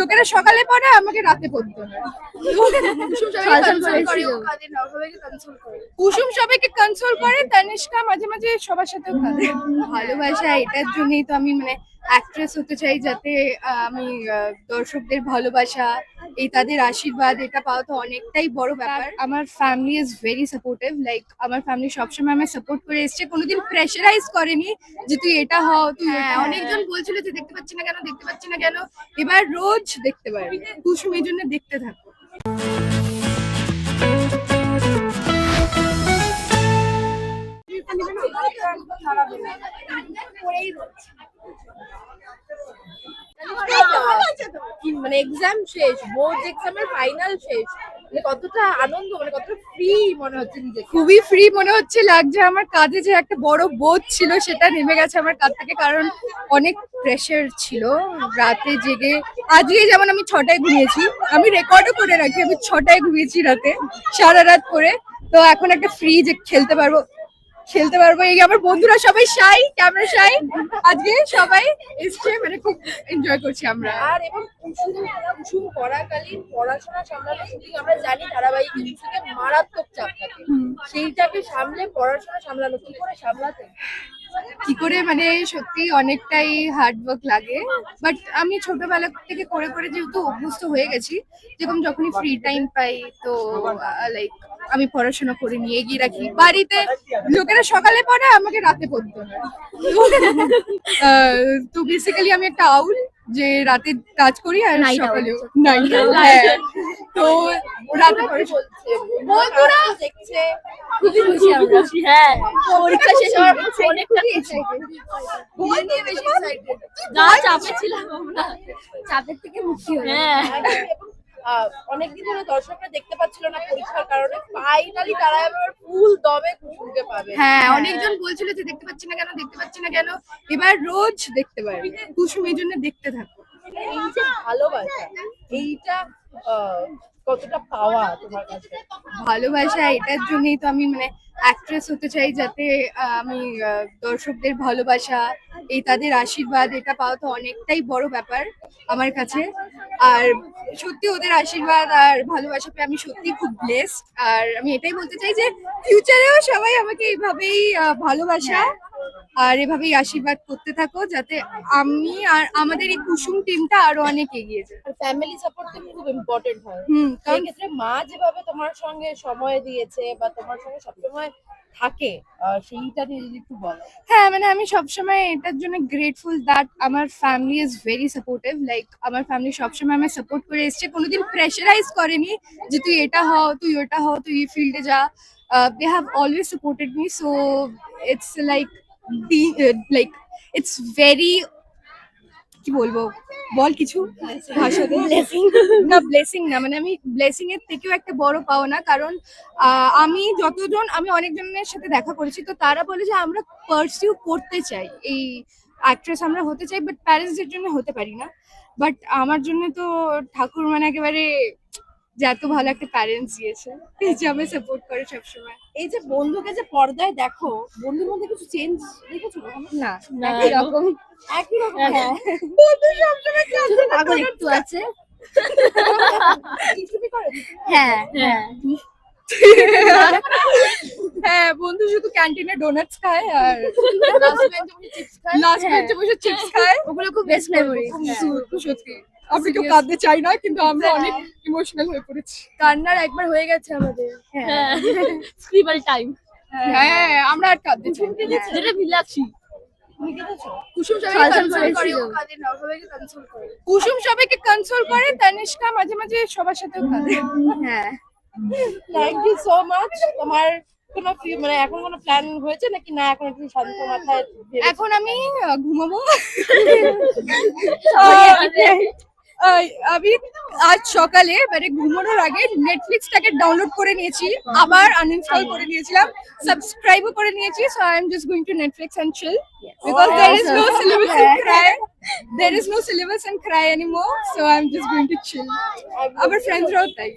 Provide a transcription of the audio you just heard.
লোকেরা সকালে পড়ে, আমাকে রাতে পড়তে হয়। কুসুম সবাইকে কনসোল করে, তানিষ্কা মাঝে মাঝে সবার সাথেও কাঁদে। ভালোবাসা এটার জন্যই তো আমি মানে অ্যাক্ট্রেস হতে চাই, যাতে আমি দর্শকদের ভালোবাসা, এই তাদের আশীর্বাদ এটা পাওয়া তো অনেকটাই বড় ব্যাপার। আমার family is very supportive, like আমার ফ্যামিলি সবসময় আমায় সাপোর্ট করে এসছে, কোনোদিন প্রেশারাইজ করেনি যে তুই এটা হও তুই। অনেকজন বলছিল যে দেখতে পাচ্ছি না কেন, দেখতে পাচ্ছি না কেন, এবার রোজ দেখতে পারবি। কুসুম এই জন্য দেখতে থাকো। মানে এক্সাম শেষ, বোর্ড এক্সামের ফাইনাল শেষ, মানে কতটা আনন্দ, মানে কতটা ফ্রি মনে হচ্ছে নিজেকে। খুবই ফ্রি মনে হচ্ছে, লাগছে আমার কাঁধে যে একটা বড় বোঝ ছিল সেটা নেমে গেছে আমার কাঁধ থেকে, কারণ অনেক প্রেশার ছিল রাতে জেগে। আজকে যেমন আমি 6টায় ঘুমিয়েছি, আমি রেকর্ডও করে রাখি, আমি 6টায় ঘুমিয়েছি রাতে সারা রাত করে। তো এখন একটা ফ্রি যে খেলতে পারবো। এই আমার বন্ধুরা সবাই শাই, ক্যামেরা শাই, আজকে সবাই এসছে, মানে খুব এনজয় করছি আমরা। আর এবং কুসুম করাকালীন পড়াশোনা সামলানো, শুটিং আমরা জানি ধারাবাহিক থেকে মারাত্মক চাপ থাকে, সেইটাকে সামলে পড়াশোনা সামলানো কি করে সামলাতে? কি করে মানে সত্যি অনেকটাই হার্ড ওয়ার্ক লাগে, বাট আমি ছোটবেলা থেকে করে করে যেহেতু অভ্যস্ত হয়ে গেছি, যেরকম যখনই ফ্রি টাইম পাই তো লাইক আমি পড়াশোনা করে নিয়ে এগিয়ে রাখি। বাড়িতে লোকেরা সকালে পড়ে, আমাকে রাতে পড়তে হয়। তো বেসিক্যালি আমি একটা আউল, যে রাতে কাজ করি আর সকালেও নাই। তো রাতে বলছে বন্ধুরা দেখছে, খুবই খুশি আমরা। হ্যাঁ, পরীক্ষা শেষ হওয়ার পর অনেকটা না চাপে ছিলাম আমরা, চাপের থেকে মুক্তি হলো। হ্যাঁ, অনেকদিন ধরে দর্শকরা দেখতে পাচ্ছিল না পরীক্ষার কারণে, ফাইনালি তারা এবার ফুল দমে কুসুমকে পাবে। হ্যাঁ, অনেকজন বলছিল যে দেখতে পাচ্ছি না কেন, দেখতে পাচ্ছি না কেন, এবার রোজ দেখতে পারবি। কুসুম এই জন্য দেখতে থাকো। এই যে ভালোবাসা, এইটা কতটা পাওয়া তোমার কাছে? ভালোবাসা এটার জন্যই তো আমি মানে অ্যাক্ট্রেস হতে চাই, যাতে আমি দর্শকদের ভালোবাসা, এই তাদের আশীর্বাদ এটা পাওয়া তো অনেকটাই বড় ব্যাপার আমার কাছে। আর সত্যি ওদের আশীর্বাদ আর ভালোবাসা পেয়ে আমি সত্যি খুব ব্লেসড। আর আমি এটাই বলতে চাই যে ফিউচারেও সবাই আমাকে এইভাবেই ভালোবাসা আর এভাবেই আশীর্বাদ করতে থাকো, যাতে আমি আর আমাদের এই কুসুম টিমটা আরো অনেক এগিয়ে যায়। ফ্যামিলি সাপোর্ট তো খুব ইম্পর্টেন্ট হয়। কারণ এই ক্ষেত্রে মা যেভাবে তোমার সঙ্গে সময় দিয়েছে বা তোমার সঙ্গে সবসময় থাকে, সেইটা নিয়ে যদি একটু বলো। হ্যাঁ, মানে আমি সবসময় এটার জন্য গ্রেটফুল দ্যাট আমার family is very supportive, like আমার ফ্যামিলি সবসময় আমায় সাপোর্ট করে এসছে, কোনোদিন প্রেশারাইজ করেনি যে তুই এটা হও তুই ওটা হও তুই এই ফিল্ডে যা। They have always supported me, so it's like it's very, কি বলবো বল কিছু ভাষাতে, না ব্লেসিং না, মানে আমি ব্লেসিং এর থেকেও একটা বড় পাওনা, কারণ আমি অনেকজনের সাথে দেখা করেছি, তো তারা বলে যে আমরা পারসিউ করতে চাই, এই অ্যাক্ট্রেস আমরা হতে চাই, বাট প্যারেন্টসদের জন্য হতে পারি না। বাট আমার জন্য তো ঠাকুর মানে একেবারে যে এত ভালো একটা প্যারেন্টস দিয়েছে, যে আমায় সাপোর্ট করে সবসময়। এই যে বন্ধুকে যে পর্দায় দেখো, বন্ধুর মধ্যে কিছু চেঞ্জ দেখেছো কখনো? না, না, একই রকম। হ্যাঁ, বন্ধু সবসময় কাঁদতে পাগল একটু আছে। ইউটিউবে করে হ্যাঁ হ্যাঁ, বন্ধু শুধু ক্যান্টিনে ডোনাটস খায় আর লাস্ট বেঞ্চে বসে চিপস খায়, ওগুলো খুব বেস্ট মেমোরি। সত্যি আমি কেউ কাঁদতে চাই না, কিন্তু আমরা অনেক ইমোশনাল হয়ে পড়েছি। কান্নার একবার হয়ে গেছে আমাদের। হ্যাঁ, স্ক্রিবল টাইম। হ্যাঁ, আমরা আর কাঁদতে চাই না। যেটা বিলাচ্ছি কুসুম সবাইকে কনসোল করে, তানিষ্কা মাঝে মাঝে সবার সাথেও কাঁদে। হ্যাঁ, থ্যাংক ইউ সো মাচ। তোমার কোনো মানে এখন কোনো প্ল্যান হয়েছে নাকি না, এখন একটু শান্ত মাথায়? এখন আমি ঘুমাবো। আমি আজ সকালে মানে ঘুমানোর আগে নেটফ্লিক্সটাকে ডাউনলোড করে নিয়েছি, আবার আনইনস্টল করে নিয়েছিলাম, সাবস্ক্রাইবও করে নিয়েছি। So I am just going to Netflix and chill, because there is no syllabus and cry. There is no syllabus and cry anymore. So I'm just going to chill. Our friends are out there.